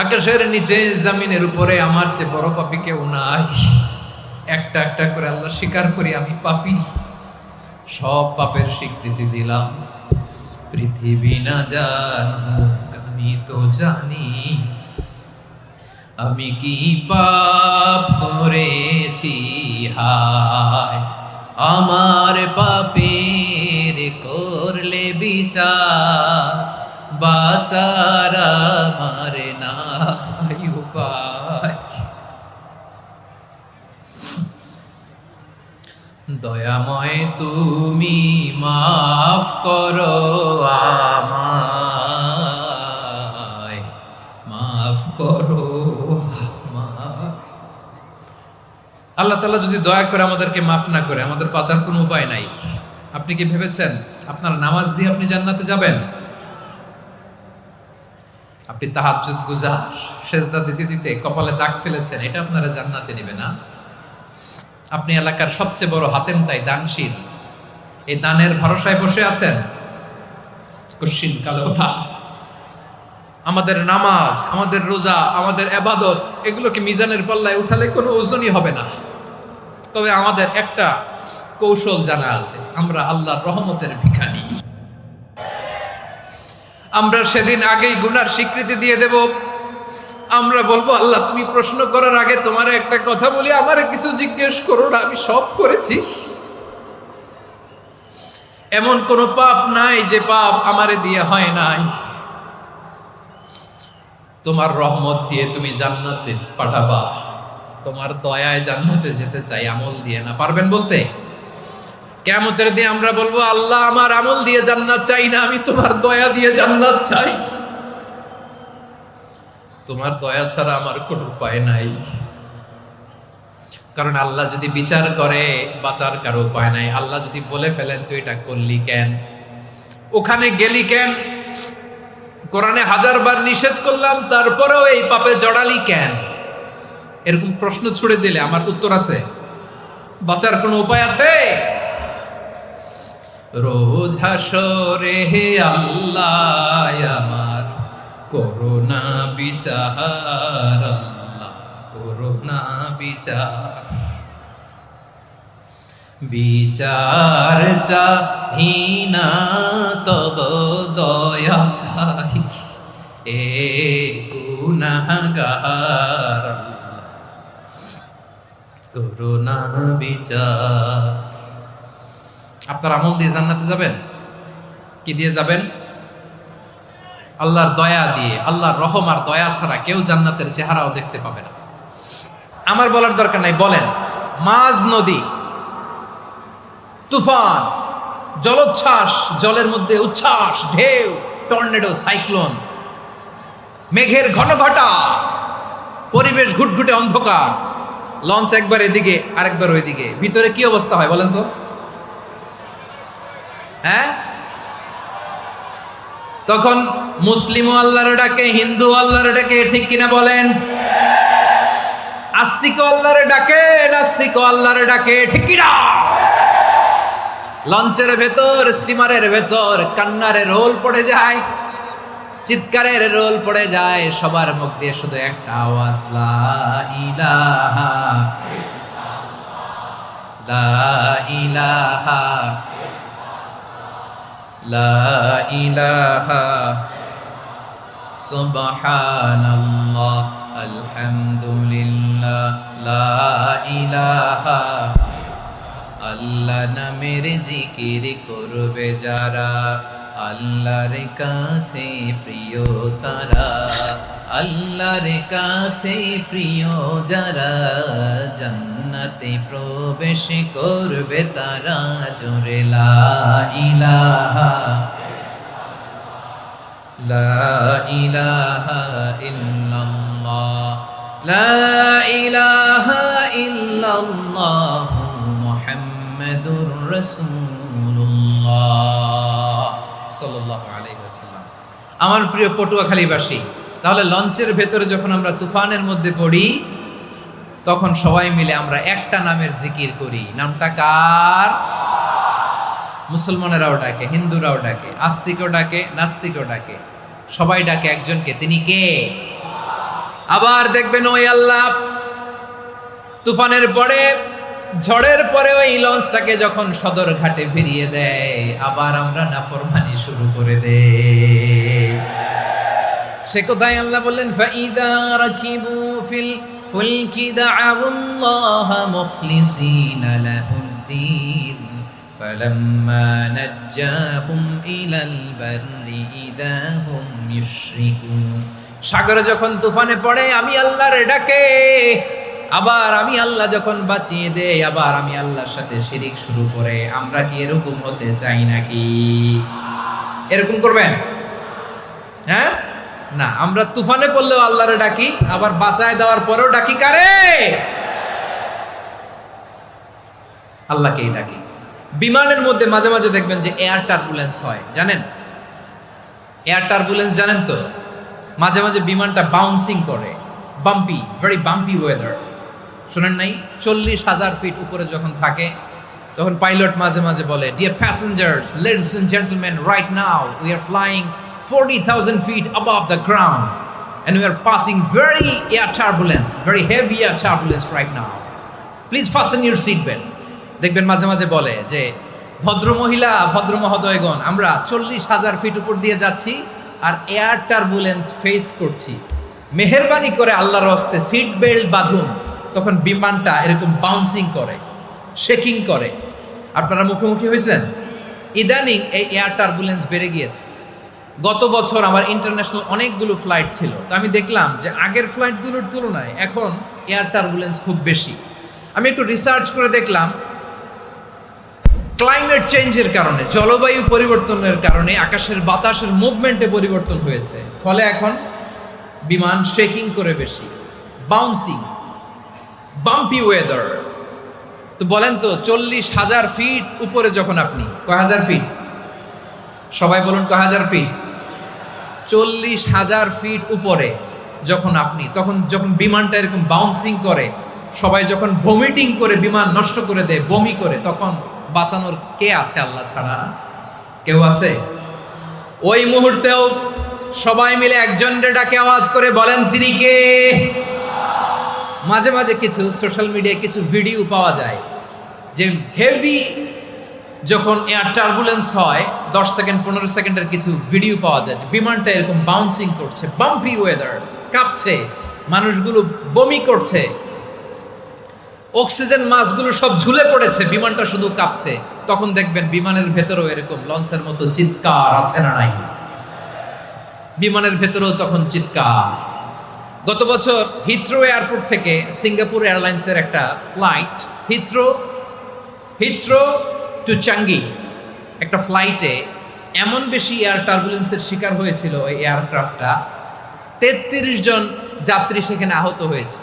আকাশের নিচে জমিনের উপরে আমার চেয়ে বড় পাপী কেউ নাই। একটা একটা করে আল্লাহ স্বীকার করি আমি পাপী, সব পাপের স্বীকৃতি দিলাম। পৃথিবী না জানুক আমি তো জানি, আমি কি পাপ করেছি হায়। আমার পাপের করলে বিচার, বাঁচার আমার নাই উপায়। দয়াময় তুমি মাফ করো আমায়, মাফ করো আমায়। আল্লাহ তাআলা যদি দয়া করে আমাদেরকে মাফ না করে, আমাদের বাঁচার কোনো উপায় নাই। আপনি কি ভেবেছেন আপনার নামাজ দিয়ে আপনি জান্নাতে যাবেন? আপনি তাহাজ্জুদ গুজার, সেজদা দিতে দিতে কপালে দাগ ফেলেছেন, এটা আপনারা জান্নাতে নেবে না? আপনি এলাকার সবচেয়ে বড় হাতেম তাই দানশীল, এই দানের ভরসায় বসে আছেন, কশিন কালো ওঠা। আমাদের নামাজ, আমাদের রোজা, আমাদের ইবাদত, এগুলোকে মিজানের পাল্লায় উঠালে কোনো ওজনই হবে না। তবে আমাদের একটা কৌশল জানা আছে, আমরা আল্লাহর রহমতের ভিখারি। আমরা সেদিন আগেই গুনার স্বীকৃতি দিয়ে দেব। আমরা বলবো, আল্লাহ তুমি প্রশ্ন করার আগে তোমার একটা কথা বলি, আমারে কিছু জিজ্ঞেস করো না, আমি সব করেছি। এমন কোন পাপ নাই যে পাপ আমারে দিয়ে হয় নাই। তোমার রহমত দিয়ে তুমি জান্নাতে পাঠাবা, তোমার দয়ায় জান্নাতে যেতে চাই, আমল দিয়ে না। পারবেন বলতে? কিয়ামতের দিন আমরা বলবো, আল্লাহ আমার আমল দিয়ে জান্নাত চাই না, আমি তোমার দয়া দিয়ে জান্নাত চাই। তোমার দয়া ছাড়া আমার কোনো উপায় নাই। কারণ আল্লাহ যদি বিচার করে, বাঁচার কারো উপায় নাই। আল্লাহ যদি বলে ফেলেন তুই এটা করলি কেন, ওখানে গেলি কেন, কোরআনে 1000 বার নিষেধ করলাম তারপরেও এই পাপে জড়ালি কেন, এরকম প্রশ্ন ছুড়ে দিলে আমার উত্তর আছে? বাঁচার কোনো উপায় আছে? রোজ হাসরে হে আল্লাহ আমার করোনা বিচার, আল্লাহ করোনা বিচার। বিচার চাহি না তব দয়া চাই, এ গুনাহগার করোনা বিচার। আপনার আমল দিয়ে জান্নাতে যাবেন? কি দিয়ে যাবেন? আল্লাহর দয়া দিয়ে। আল্লাহর রহম আর দয়া ছাড়া কেউ জান্নাতের চেহারাও দেখতে পাবে না। আমার বলার দরকার নাই, বলেন। মাঝ নদী, তুফান, জলোচ্ছ্বাস, জলের মধ্যে উচ্ছ্বাস, ঢেউ, টর্নেডো, সাইক্লোন, মেঘের ঘনঘটা, পরিবেশ ঘুটঘুটে অন্ধকার, লঞ্চ একবার এদিকে আরেকবার ওইদিকে, ভিতরে কি অবস্থা হয় বলেন তো? হ্যাঁ, তখন মুসলিমও আল্লাহর ডাকে, হিন্দু আল্লাহর ডাকে, ঠিক কিনা বলেন? আস্তিক আল্লাহর ডাকে, নাস্তিক আল্লাহর ডাকে, ঠিক কিনা? লঞ্চের ভেতর, স্টিমারের ভেতর কান্নারে রোল পড়ে যায়, চিৎকারের রোল পড়ে যায়, সবার মুখ দিয়ে শুধু একটা আওয়াজ, লা ইলাহা লা ইলাহা লা ইলাহা সুবহানাল্লাহ আলহামদুলিল্লাহ লা ইলাহা। আল্লাহ নামের জিকির করবে যারা, আল্লাহর কাছে প্রিয় তারা, আল্লাহর কাছে প্রিয় যারা, জান্নাতে প্রবেশ করবে তারা। জোরে লা ইলাহা লা ইলাহা ইল্লাল্লাহ লা ইলাহা ইল্লাল্লাহ মুহাম্মাদুর রাসূলুল্লাহ সাল্লাল্লাহু আলাইহি ওয়াসাল্লাম। আমার প্রিয় পটুয়াখালীবাসী, তাহলে লঞ্চের ভেতরে যখন আমরা তুফানের মধ্যে পড়ি, তখন সবাই মিলে আমরা একটা নামের জিকির করি। নামটা কার? মুসলমানেরাও ডাকে, হিন্দুরাও ডাকে, আস্তিকও ডাকে, নাস্তিকও ডাকে, সবাই ডাকে একজনকে। তিনি কে? আবার দেখবেন ওই আল্লাহ তুফানের পরে, ঝড়ের পরে ওই লঞ্চটাকে যখন সদর ঘাটে ফিরিয়ে দেয়, আবার আমরা নাফরমানি শুরু করে দেই। সে কোথায় আল্লাহ বললেন, ফাইদা রাকিবু ফিল ফুলকি দা'আউল্লাহ মুখলিসিনা লাহুদ্দিন ফালাম্মা নাজ্জাহুম ইলাল বাররি ইযা হুম ইউশরিকুন। সাগরে যখন তুফানে পড়ে আমি আল্লাহর ডাকে, আবার আমি আল্লাহ যখন বাঁচিয়ে দেই, আবার আমি আল্লাহর সাথে শিরিক শুরু করে। আমরা কি এরকম হতে চাই নাকি? এরকম করবেন? হ্যাঁ না, আমরা তুফানে পড়লেও আল্লাহরে ডাকি, আবার বাঁচায় দেওয়ার পরেও ডাকি কারে? আল্লাহকেই ডাকি। বিমানের মধ্যে মাঝে মাঝে দেখবেন যে এয়ার টার্বুলেন্স হয়, জানেন? এয়ার টার্বুলেন্স জানেন তো? মাঝে মাঝে বিমানটা বাউন্সিং করে, বাম্পি, ভেরি বাম্পি ওয়েদার। শোনেন নাই? 40,000 ফিট উপরে যখন থাকে তখন পাইলট মাঝে মাঝে বলে, dear passengers, ladies and gentleman, right now we are flying 40,000 feet above the ground and we are passing very air turbulence, very heavy air turbulence right now. Please fasten your seat belt. দেখবেন মাঝে মাঝে বলে যে, ভদ্র মহিলা, ভদ্র মহোদয়গণ, আমরা 40,000 ফিট উপর দিয়ে যাচ্ছি আর এয়ার টার্বুলেন্স ফেস করছি, মেহেরবানি করে আল্লাহর হস্তে সিট বেল্ট বাঁধুন। তখন বিমানটা এরকম বাউন্সিং করে, শেকিং করে। আপনারা মুখোমুখি হয়েছেন? ইদানিং এই এয়ার টার্বুলেন্স বেড়ে গিয়েছে। গত বছর আমার ইন্টারন্যাশনাল অনেকগুলো ফ্লাইট ছিল, তো আমি দেখলাম যে আগের ফ্লাইটগুলোর তুলনায় এখন এয়ার টার্বুলেন্স খুব বেশি। আমি একটু রিসার্চ করে দেখলাম, ক্লাইমেট চেঞ্জের কারণে, জলবায়ু পরিবর্তনের কারণে আকাশের বাতাসের মুভমেন্টে পরিবর্তন হয়েছে, ফলে এখন বিমান শেকিং করে বেশি, বাউন্সিং, বাম্পি ওয়েদার। তো বলেন তো, 40,000 ফিট উপরে যখন আপনি, কয় হাজার ফিট? সবাই বলুন, কয় হাজার ফিট? 40,000 ফিট উপরে যখন আপনি, তখন যখন বিমানটা এরকম বাউন্সিং করে, সবাই যখন ভমিটিং করে বিমান নষ্ট করে দেয়, বমি করে, তখন বাঁচানোর কে আছে আল্লাহ ছাড়া? কেউ আছে? ওই মুহূর্তেও সবাই মিলে একজনের ডাকে আওয়াজ করে বলেন, তিনি কে? মাঝে মাঝে কিছু সোশ্যাল মিডিয়ায় কিছু ভিডিও পাওয়া যায় যে হেভি যখন এয়ার টার্বুলেন্স হয়, 10 সেকেন্ড 15 সেকেন্ডের কিছু ভিডিও পাওয়া যায়, বিমানটা এরকম বাউন্সিং করছে, বাম্পি ওয়েদার, কাঁপছে, মানুষগুলো বমি করছে, অক্সিজেন মাসগুলো সব ঝুলে পড়েছে, বিমানটা শুধু কাঁপছে। তখন দেখবেন বিমানের ভেতরেও এরকম লঞ্চের মতো চিৎকার আছে না নাই? বিমানের ভেতরেও তখন চিৎকার। গত বছর হিথ্রো এয়ারপোর্ট থেকে সিঙ্গাপুর এয়ারলাইন্সের একটা ফ্লাইট, হিথ্রো টু চাঙ্গি, একটা ফ্লাইটে এমন বেশি এয়ার টার্বুলেন্সের শিকার হয়েছিল ওই এয়ারক্রাফটটা, 33 জন যাত্রী সেখানে আহত হয়েছে,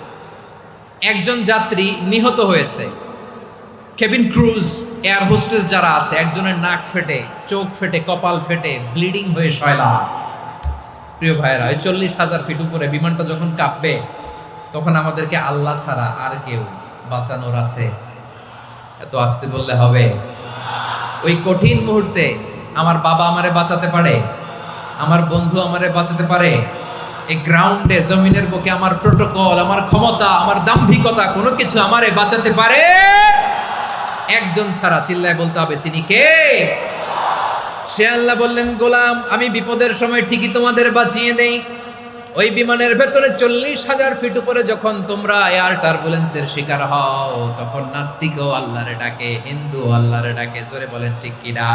একজন যাত্রী নিহত হয়েছে। কেবিন ক্রুজ, এয়ার হোস্টেস যারা আছে, একজনের নাক ফেটে, চোখ ফেটে, কপাল ফেটে, ব্লিডিং হয়ে শয়লা। প্রিয় ভাইয়েরা, ওই 40,000 ফিট উপরে বিমানটা যখন কাঁপবে, তখন আমাদেরকে আল্লাহ ছাড়া আর কেউ বাঁচানোর আছে? এত আসতে বললে হবে? ওই কঠিন মুহূর্তে আমার বাবা আমারে বাঁচাতে পারে, আমার বন্ধু আমারে বাঁচাতে পারে। এই গ্রাউন্ডে, জমিনের বুকে আমার প্রোটোকল, আমার ক্ষমতা, আমার দাম্ভিকতা, কোনো কিছু আমারে বাঁচাতে পারে একজন ছাড়া। চিল্লায় বলতে হবে, তিনি কে? সে আল্লাহ বললেন, গোলাম, আমি বিপদের সময় ঠিকই তোমাদের বাঁচিয়ে দেই। ওই বিমানের ভেতরে 40,000 ফিট উপরে যখন তোমরা এয়ার টার্বুলেন্সের শিকার হও, তখন নাস্তিকও আল্লাহরে ডাকে, হিন্দু আল্লাহরে ডাকে। জোরে বলেন ঠিক কিনা?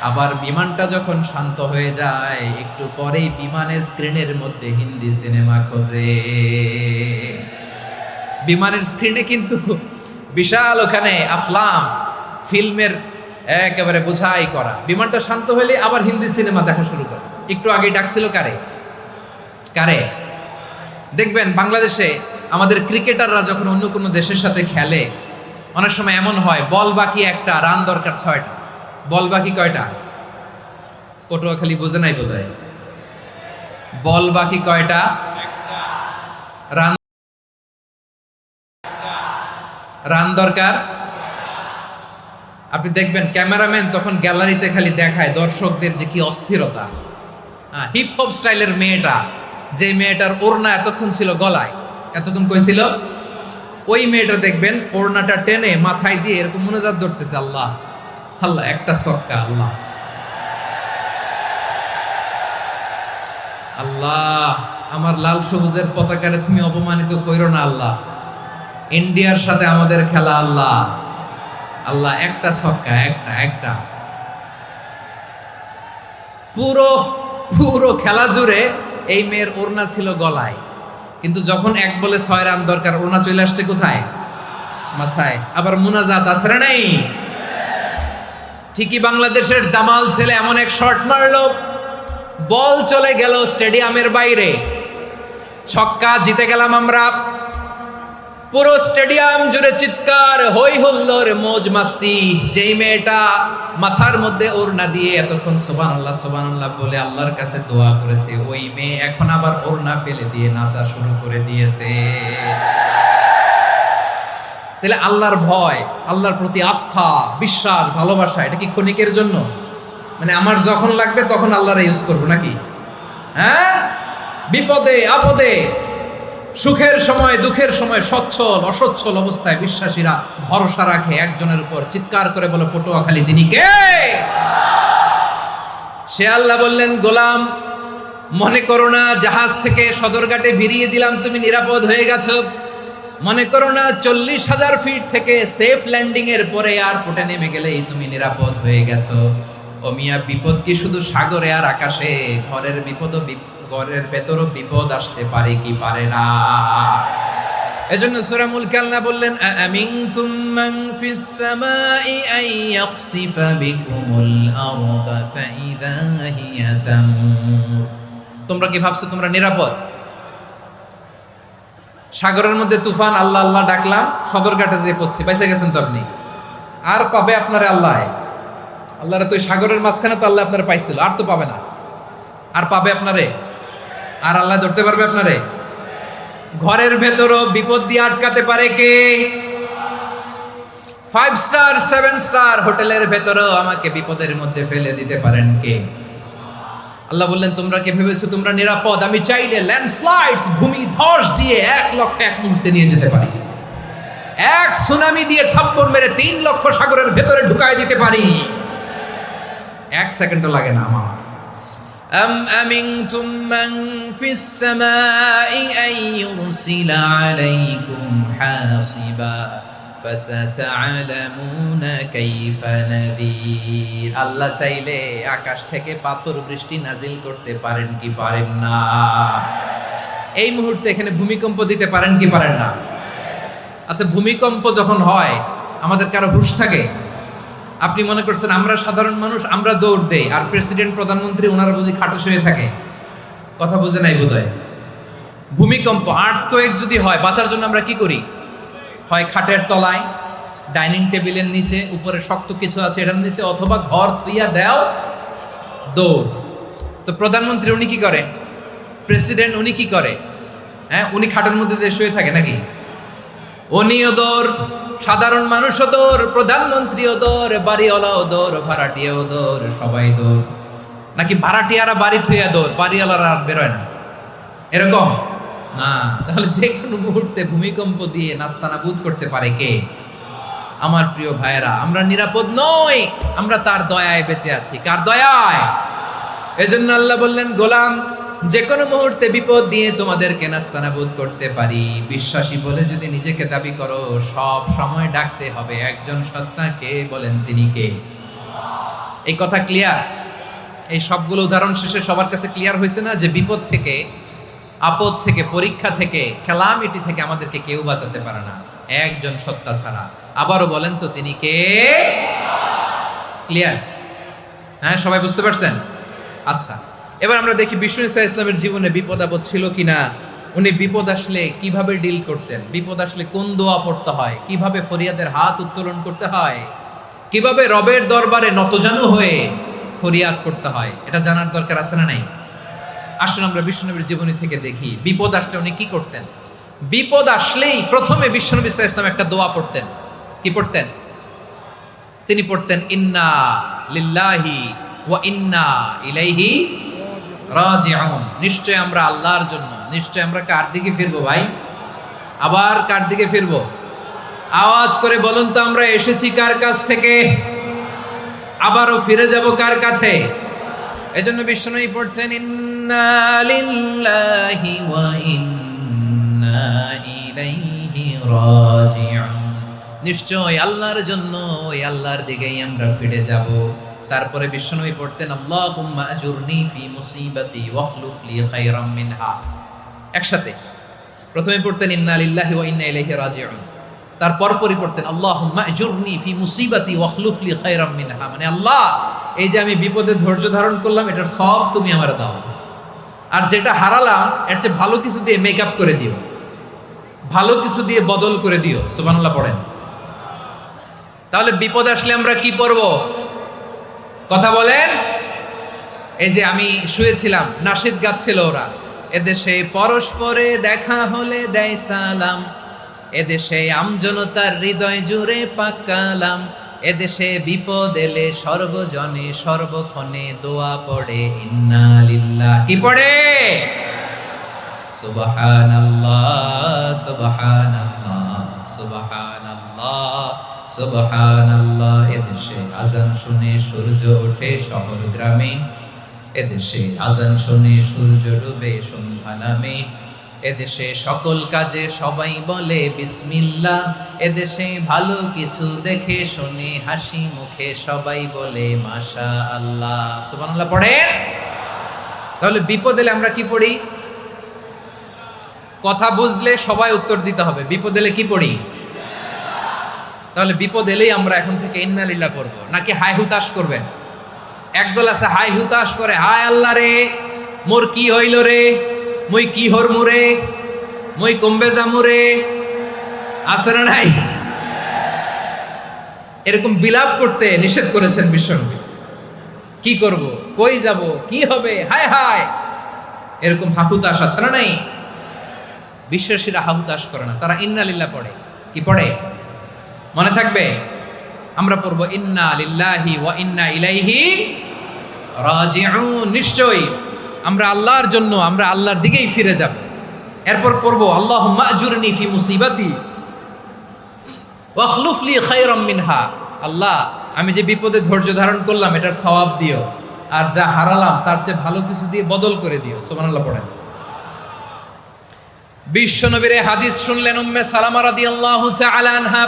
আবার বিমানটা যখন শান্ত হয়ে যায়, একটু পরেই বিমানের স্ক্রিনের মধ্যে হিন্দি সিনেমা খোঁজে। বিমানের স্ক্রিনে কিন্তু বিশাল ওখানে আফলাম, ফিল্মের একেবারে বোঝাই করা। বিমানটা শান্ত হলে আবার হিন্দি সিনেমা দেখা শুরু করে। একটু আগে ডাকছিল কারে? দেখবেন বাংলাদেশে আমাদের ক্রিকেটাররা যখন অন্য কোনো দেশের সাথে খেলে, অনেক সময় এমন হয়, বল বাকি একটা, রান দরকার 6টা। বল বাকি কয়টা? পটুয়াখালী বোঝে নাই বোধহয়। বল বাকি কয়টা? রান দরকার। আপনি দেখবেন ক্যামেরাম্যান তখন গ্যালারিতে খালি দেখায় দর্শকদের যে কি অস্থিরতা। হিপ হপ স্টাইলের মেয়েটা যে মেয়েটার ওড়না এতক্ষণ ছিল গলায়, এতক্ষণ কই ছিল, ওই মেয়েটা দেখবেন ওড়নাটা টেনে মাথায় দিয়ে এরকম মুনাজাত ধরতেছে, আল্লাহ আল্লাহ, একটা সক্কা, আল্লাহ আল্লাহ, আমার লাল সবুজের পতাকারে তুমি অপমানিত কইরো না আল্লাহ, ইন্ডিয়ার সাথে আমাদের খেলা আল্লাহ, আল্লাহ একটা সক্কা, একটা একটা। পুরো পুরো খেলা জুড়ে এই মেয়ের ওড়না ছিল গলায়, কিন্তু যখন 1 বলে 6 রান দরকার, ওড়না চলে আসছে কোথায়, মাথায়। আবার মুনাজাত আছে না নেই? ঠিকই বাংলাদেশের দামাল ছেলে এমন এক শট মারলো, বল চলে গেল স্টেডিয়ামের বাইরে, ছক্কা, জিতে গেলাম আমরা। পুরো স্টেডিয়াম জুড়ে চিৎকার, হই হুল্লোড়, মৌজ মাস্তি। যেই মেয়েটা মাথার মধ্যে ওড়না দিয়ে এতক্ষণ সুবহানাল্লাহ সুবহানাল্লাহ বলে আল্লাহর কাছে দোয়া করেছে, ওই মেয়ে এখন আবার ওড়না ফেলে দিয়ে নাচা শুরু করে দিয়েছে। তাহলে আল্লাহর ভয়, আল্লাহর প্রতি আস্থা, বিশ্বাস, ভালোবাসা, এটা কি ক্ষণিকের জন্য? মানে আমার যখন লাগবে তখন আল্লাহর ইউজ করবো নাকি? হ্যাঁ, বিপদে আপদে, সুখের সময় দুঃখের সময়, সচ্ছল অসচ্ছল অবস্থায় বিশ্বাসীরা ভরসা রাখে একজনের উপর। চিৎকার করে বলো, পটুয়াখালী তিনি কে? সে আল্লাহ বললেন, গোলাম মনে করো না জাহাজ থেকে সদরঘাটে ভিড়িয়ে দিলাম তুমি নিরাপদ হয়ে গেছো, মনে করো না 40,000 ফিট থেকে সেফ ল্যান্ডিং এর পরে এয়ারপোর্টে নেমে গেলেই তুমি নিরাপদ হয়ে গেছো। ও মিয়া, বিপদ কি শুধু সাগরে আর আকাশে? ঘরের বিপদও, ঘরের ভেতরও বিপদ আসতে পারে কি পারে না? এজন্য সূরা মুলকে আল্লাহ বললেন, আমিনতুম মান ফিস সামাই আন ইয়াখসিফা বিকুমুল আরদা ফাইযা হিয়া তামুর। তোমরা কি ভাবছো তোমরা নিরাপদ? সাগরের মধ্যে তুফান, আল্লাহ আল্লাহ ডাকলাম, সদরঘাটে যেয়ে পড়ছি, বাইসে গেছেন তো আপনি। আর পাবে আপনারে আল্লাহ? আল্লাহরে তো সাগরের মাঝখানে তো আল্লাহ আপনারে পাইছিল, আর তো পাবে না। আর পাবে আপনারে? আর আল্লাহ ধরতে পারবে আপনারে? ঘরের ভেতরও বিপদ দিয়ে আটকাতে পারে কে? 5 স্টার 7 স্টার হোটেলের ভেতরও আমাকে বিপদের মধ্যে ফেলে দিতে পারেন কে? আল্লাহ বললেন, তোমরা কে ভেবেছো তোমরা নিরাপদ? আমি চাইলে ল্যান্ডস্লাইডস, ভূমি ধস দিয়ে 1 লক্ষ 1 মুহূর্তে নিয়ে যেতে পারি। 1 সুনামি দিয়ে থাপ্পড় মেরে 3 লক্ষ সাগরের ভেতরে ঢুকায় দিতে পারি। 1 সেকেন্ডও লাগে না আমার। أم أمنتم من في السماء أن يرسل عليكم حاصبا فستعلمون كيف نذير। আল্লাহ চাইলে আকাশ থেকে পাথর বৃষ্টি নাজিল করতে পারেন কি পারেন না? এই মুহূর্তে এখানে ভূমিকম্প দিতে পারেন কি পারেন না? আচ্ছা, ভূমিকম্প যখন হয় আমাদের কারো হুঁশ থাকে? আপনি মনে করছেন আমরা সাধারণ মানুষ, আমরা দৌড় দেই, আর প্রেসিডেন্ট প্রধানমন্ত্রী ওনারা বুঝি খাটো শুয়ে থাকে? কথা বুঝে নাই বোধহয়। ভূমিকম্প, আর্থকোয়েক যদি হয়, বাঁচার জন্য আমরা কি করি? হয় খাটের তলায়, ডাইনিং টেবিলের নিচে, উপরে শক্ত কিছু আছে এটার নিচে, অথবা ঘর থুইয়া দেও, দৌড়। তো প্রধানমন্ত্রী উনি কি করে? প্রেসিডেন্ট উনি কি করে? হ্যাঁ, উনি খাটের মধ্যে যে শুয়ে থাকে নাকি? উনিও দৌড়, সাধারণ মানুষও দৌড়, প্রধানমন্ত্রীও দৌড়, বাড়িওয়ালাও দৌড়, ভাড়াটিয়াও দৌড়, সবাই দৌড়। নাকি ভাড়াটিয়ারা বাড়ি থুইয়া দৌড়, বাড়িওয়ালারা আর বেরোয় না? এরকম না। তাহলে যে কোনো মুহূর্তে ভূমিকম্প দিয়ে নাস্তানাবুদ করতে পারে কে? আমার প্রিয় ভাইয়েরা, আমরা নিরাপদ নই, আমরা তার দয়ায় বেঁচে আছি। কার দয়ায়? এজন্য আল্লাহ বললেন, গোলাম যে কোনো মুহূর্তে বিপদ দিয়ে তোমাদেরকে নাস্তানাবুদ করতে পারি। বিশ্বাসী বলে যদি নিজেকে দাবি করো, সব সময় ডাকতে হবে একজন সত্তাকে। বলেন তিনি কে? এই কথা ক্লিয়ার? এই সবগুলো উদাহরণ শেষে সবার কাছে ক্লিয়ার হয়েছে না যে বিপদ থেকে, আপদ থেকে, পরীক্ষা থেকে, ক্যালামিটি থেকে আমাদেরকে কেউ বাঁচাতে পারে না একজন সত্তা ছাড়া। আবারও বলেন তো তিনি কে? ক্লিয়ার? হ্যাঁ, সবাই বুঝতে পারছেন? আচ্ছা, এবার আমরা দেখি বিষ্ণু ঈসা ইসলামের জীবনে বিপদ আপদ ছিল কিনা। উনি বিপদ আসলে কিভাবে ডিল করতেন, বিপদ আসলে কোন দোয়া পড়তে হয়, কিভাবে ফরিয়াদের হাত উত্তোলন করতে হয়, কিভাবে রবের দরবারে নতজানু হয়ে ফরিয়াদ করতে হয়, এটা জানার দরকার আছে না নাই? আসুন আমরা বিষ্ণুনবীর জীবনী থেকে দেখি বিপদ আসলে উনি কি করতেন। বিপদ আসলেই প্রথমে বিষ্ণুনবী সাল্লাল্লাহু আলাইহি ওয়াসাল্লাম একটা দোয়া পড়তেন। কি পড়তেন? তিনি পড়তেন, ইন্না লিল্লাহি ওয়া ইন্না ইলাইহি রাজিউন, নিশ্চয় আমরা আল্লাহর জন্য, নিশ্চয় আমরা কার দিকে ফিরবো ভাই? আবার কার দিকে ফিরবো? আওয়াজ করে বলুন তো, আমরা এসেছি কার কাছ থেকে, আবারও ফিরে যাব কার কাছে? এজন্য বিশ্বনবী পড়ছেন ইন্না লিল্লাহি ওয়া ইন্না ইলাইহি রাজিউন, নিশ্চয় আল্লাহর জন্য, ওই আল্লাহর দিকেই আমরা ফিরে যাব। তারপরে বিশ্বনবী পড়তেন আল্লাহুম্মা আজুরনি ফি মুসিবাতি ওয়াখলুফ লি খায়রাম মিনহা। একসাথে প্রথমে পড়তেন ইন্না লিল্লাহি ওয়া ইন্না ইলাইহি রাজিউন, তারপর পড়তেন আল্লাহুম্মা আজুরনি ফি মুসিবাতি ওয়াখলুফ লি খায়রাম মিনহা, মানে আল্লাহ, এই যে আমি বিপদে ধৈর্য ধারণ করলাম, এটার সব তুমি আমারে দাও, আর যেটা হারালাম এর চেয়ে ভালো কিছু দিয়ে মেকআপ করে দিও, ভালো কিছু দিয়ে বদল করে দিও। সুবহানাল্লাহ পড়েন। তাহলে বিপদ আসলে আমরা কি পড়ব? কথা বলেন। এই যে আমি শুয়েছিলাম, নাশিদ গাচ্ছিল ওরা, এদেশে পরস্পরে দেখা হলে দেয় সালাম, এদেশে আমজনতার হৃদয় জুড়ে পাকালাম, এদেশে বিপদ এলে সর্বজনে সর্বক্ষণে দোয়া পড়ে ইন্না লিল্লাহ, কি পড়ে? সুবহানাল্লাহ সুবহানাল্লাহ সুবহানাল্লাহ সুবহানাল্লাহ। এদেশে আজান শুনে সূর্য ওঠে শহর গ্রামে, এদেশে আজান শুনে সূর্য ডুবে সন্ধ্যা নামে, এদেশে সকল কাজে সবাই বলে বিসমিল্লাহ, এদেশে ভালো কিছু দেখে শুনে হাসি মুখে সবাই বলে মাশা আল্লাহ। সুবহানাল্লাহ পড়েন। তাহলে বিপদ এলে আমরা কি পড়ি? কথা বুঝলে সবাই উত্তর দিতে হবে, বিপদ এলে কি পড়ি? তাহলে বিপদ এলেই আমরা এখন থেকে ইন্না লিল্লাহ পড়বো, নাকি হাই হুতাশ করবেন? একদল আছে হাই হুতাশ করে, হায় আল্লাহ রে মোর কি হইল রে, মুই কি হরমু রে, মুই কমবে জামু রে, আছে না নাই? এরকম বিলাপ করতে নিষেধ করেছেন বিশ্বনবী। কি করব, কই যাব, কি হবে, হায় হায়, এরকম হাহুতাশ আছে না নাই? বিশ্বাসীরা হাহুতাশ করে না, তারা ইন্না লিল্লাহ পড়ে। কি পড়ে মনে থাকবে? আমরা পড়বো ইন্না লিল্লাহি ওয়া ইন্না ইলাইহি রাজিউন, নিশ্চয়ই আমরা আল্লাহর জন্য, আমরা আল্লাহর দিকেই ফিরে যাব। এরপর পড়বো আল্লাহুম্মা আজুরনি ফি মুসিবাতি ওয়াখলুফ লি খায়রাম মিনহা, আল্লাহ আমি যে বিপদে ধৈর্য ধারণ করলাম এটার সওয়াব দিও, আর যা হারালাম তার চেয়ে ভালো কিছু দিয়ে বদল করে দিও। সুবহানাল্লাহ পড়েন। বিশ্বনবীর হাদিস শুনলেন উম্মে সালামা রাদিয়াল্লাহু তাআলা আনহা,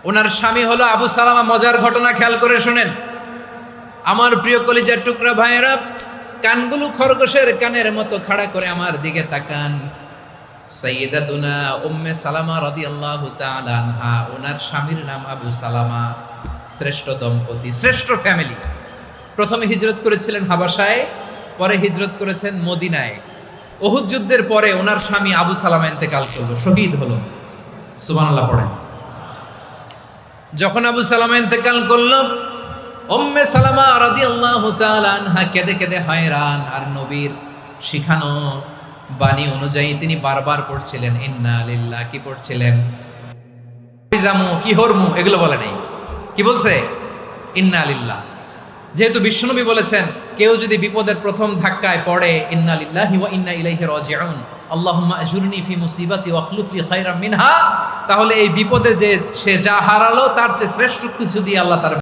ওনার স্বামী হলো আবু সালামা। মজার ঘটনা খেয়াল করে শুনেন আমার প্রিয় কলিজার টুকরা ভাইয়েরা, কানগুলো খরগোশের কানের মতো খাড়া করে আমার দিকে তাকান। সাইয়্যিদাতুনা উম্মে সালামা রাদিয়াল্লাহু তাআলা আনহা, ওনার স্বামীর নাম আবু সালামা। শ্রেষ্ঠ দম্পতি, শ্রেষ্ঠ ফ্যামিলি। প্রথমে হিজরত করেছিলেন হাবাসায়, পরে হিজরত করেছেন মদিনায়। উহুদ যুদ্ধের পরে ওনার স্বামী আবু সালামা ইন্তেকাল করলো, শহীদ হলো। সুবহানাল্লাহ পড়েন। যখন আবু সালামা ইন্তেকাল করলো, উম্মে সালামা রাদিয়াল্লাহু তাআলা আনহা কেঁদে কেঁদে হয়রান। আর নবীর শিখানো বাণী অনুযায়ী তিনি বারবার পড়ছিলেন ইন্না লিল্লাহ। কি পড়ছিলেন? জামু কি হরমু এগুলো বলে নাই, কি বলছে? ইন্না লিল্লাহ। যেহেতু বিশ্বনবী বলেছেন কেউ যদি বিপদের প্রথম ধাক্কায় পড়ে ইন্না লিল্লাহি ওয়া ইন্না ইলাইহি রাজিউন, আল্লাহুম্মা আজুরনি ফি মুসিবাতি ওয়াখলুফ লি খায়রাম মিনহা, তাহলে এই বিপদে যে সে যা হারালো তার চেয়ে শ্রেষ্ঠ কিছু দিয়ে আল্লাহ তার